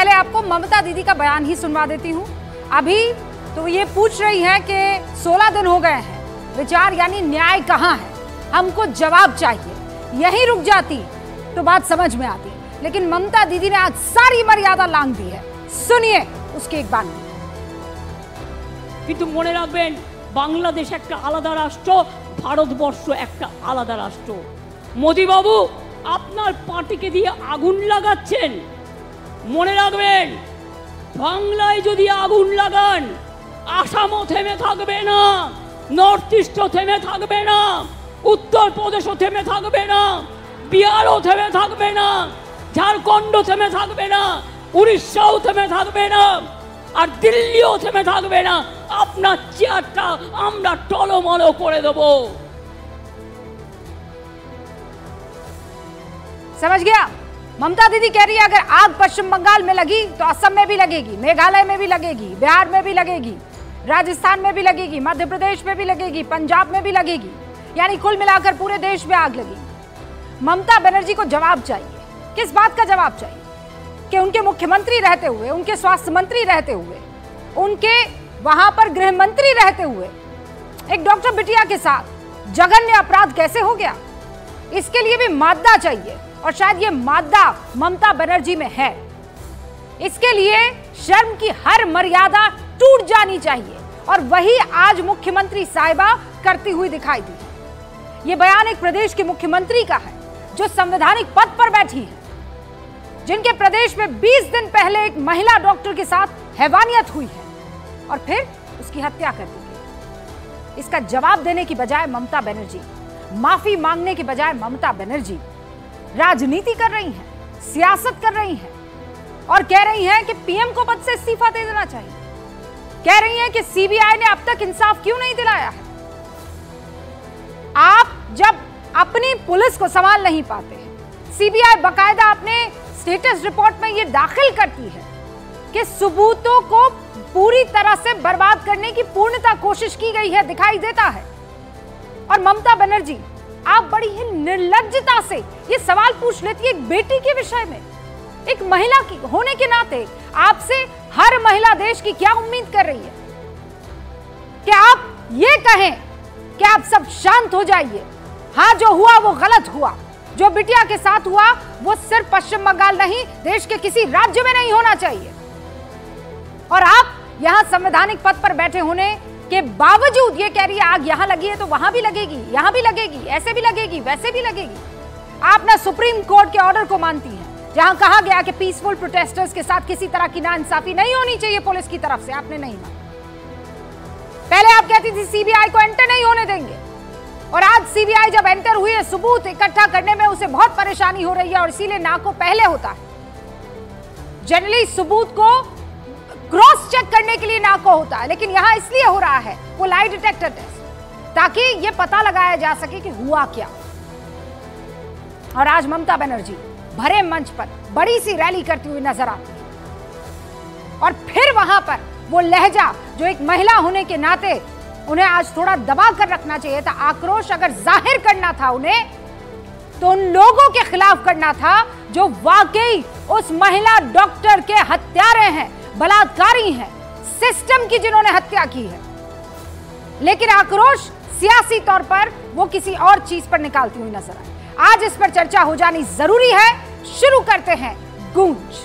पहले आपको ममता दीदी का बयान ही सुनवा देती हूँ। अभी तो ये पूछ रही हैं कि 16 दिन हो गए हैं, विचार यानी न्याय कहाँ है, हमको जवाब चाहिए। यहीं रुक जाती तो बात समझ में आती, लेकिन ममता दीदी ने आज सारी मर्यादा लांघ दी है। सुनिए उसके एक बात। কিন্তু মনে রাখবেন, বাংলাদেশ একটা আলাদা রাষ্ট্র, ভারতবর্ষ একটা আলাদা রাষ্ট্র। মোদি বাবু আপনার পার্টিকে দিয়ে আগুন লাগাচ্ছেন, মনে রাখবেন বাংলায় যদি আগুন লাগান আসামও থেমে থাকবে না, নর্থ ইস্টও থেমে থাকবে না, উত্তরপ্রদেশও থেমে থাকবে না, বিহারও থেমে থাকবে না, ঝাড়খণ্ড থেমে থাকবে না, উড়িষ্যাও থেমে থাকবে না, আর দিল্লিও থেমে থাকবে না। আপনার চেয়ারটা আমরা টলমলো করে দেব। समझ गया? ममता दीदी कह रही है अगर आग पश्चिम बंगाल में लगी तो असम में भी लगेगी, मेघालय में भी लगेगी, बिहार में भी लगेगी, राजस्थान में भी लगेगी, मध्य प्रदेश में भी लगेगी, पंजाब में भी लगेगी, यानी कुल मिलाकर पूरे देश में आग लगेगी। ममता बनर्जी को जवाब चाहिए। किस बात का जवाब चाहिए? कि उनके मुख्यमंत्री रहते हुए, उनके स्वास्थ्य मंत्री रहते हुए, उनके वहां पर गृह मंत्री रहते हुए एक डॉक्टर बिटिया के साथ जघन्य अपराध कैसे हो गया? इसके लिए भी मादा चाहिए, और शायद ये मादा ममता बनर्जी में है। इसके लिए शर्म की हर मर्यादा टूट जानी चाहिए, और वही आज मुख्यमंत्री साहिबा करती हुई दिखाई दी। ये बयान एक प्रदेश के मुख्यमंत्री का है जो संवैधानिक पद पर बैठी है, जिनके प्रदेश में 20 दिन पहले एक महिला डॉक्टर के साथ हैवानियत हुई है और फिर उसकी हत्या कर दी गई। इसका जवाब देने की बजाय ममता बनर्जी, माफी मांगने की बजाय ममता बनर्जी राजनीति कर रही हैं, सियासत कर रही हैं, और कह रही हैं कि पीएम को पद से इस्तीफा दे देना चाहिए। कह रही हैं कि सीबीआई ने अब तक इंसाफ क्यों नहीं दिलाया है। आप जब अपनी पुलिस को संभाल नहीं पाते हैं, सीबीआई बकायदा अपने स्टेटस रिपोर्ट में यह दाखिल करती है कि सबूतों को पूरी तरह से बर्बाद करने की पूर्णतः कोशिश की गई है, दिखाई देता है। और ममता बनर्जी आप बड़ी ही निर्लज्जता से ये सवाल पूछ लेती है एक बेटी के विषय में। एक महिला की होने के नाते आपसे हर महिला देश की क्या उम्मीद कर रही है कि आप ये कहें कि आप सब शांत हो जाइए, हाँ जो हुआ वो गलत हुआ, जो बिटिया के साथ हुआ वो सिर्फ पश्चिम बंगाल नहीं, देश के किसी राज्य में नहीं होना चाहिए। और आप यहां संवैधानिक पद पर बैठे होने के बावजूद ये कह रही है आग यहां लगी है तो वहां भी लगेगी, यहां भी लगेगी, ऐसे भी लगेगी, वैसे भी लगेगी। आप ना सुप्रीम कोर्ट के ऑर्डर को मानती हैं, जहां कहा गया कि पीसफुल प्रोटेस्टर्स के साथ किसी तरह की नाइंसाफी नहीं होनी चाहिए पुलिस की तरफ से, आपने नहीं माना। पहले आप कहती थी सीबीआई को एंटर नहीं होने देंगे, और आज सीबीआई जब एंटर हुई है, सबूत इकट्ठा करने में उसे बहुत परेशानी हो रही है, और इसीलिए नाको पहले होता है। जनरली सबूत को क्रॉस चेक करने के लिए नाको होता है, लेकिन यहां इसलिए हो रहा है वो लाई डिटेक्टर टेस्ट, ताकि यह पता लगाया जा सके कि हुआ क्या। और आज ममता बनर्जी भरे मंच पर बड़ी सी रैली करती हुई नजर आती है, और फिर वहां पर वो लहजा जो एक महिला होने के नाते उन्हें आज थोड़ा दबा कर रखना चाहिए था। आक्रोश अगर जाहिर करना था उन्हें, तो उन लोगों के खिलाफ करना था जो वाकई उस महिला डॉक्टर के हत्यारे हैं, बलात्कारी हैं, सिस्टम की जिन्होंने हत्या की है। लेकिन आक्रोश सियासी तौर पर वो किसी और चीज पर निकालती हुई नजर आए। आज इस पर चर्चा हो जानी जरूरी है। शुरू करते हैं गूंज।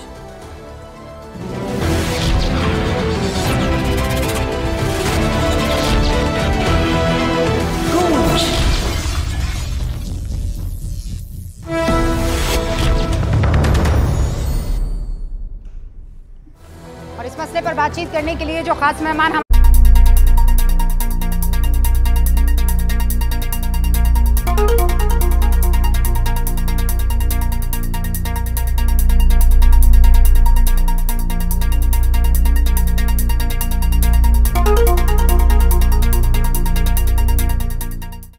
और इस मसले पर बातचीत करने के लिए जो खास मेहमान हम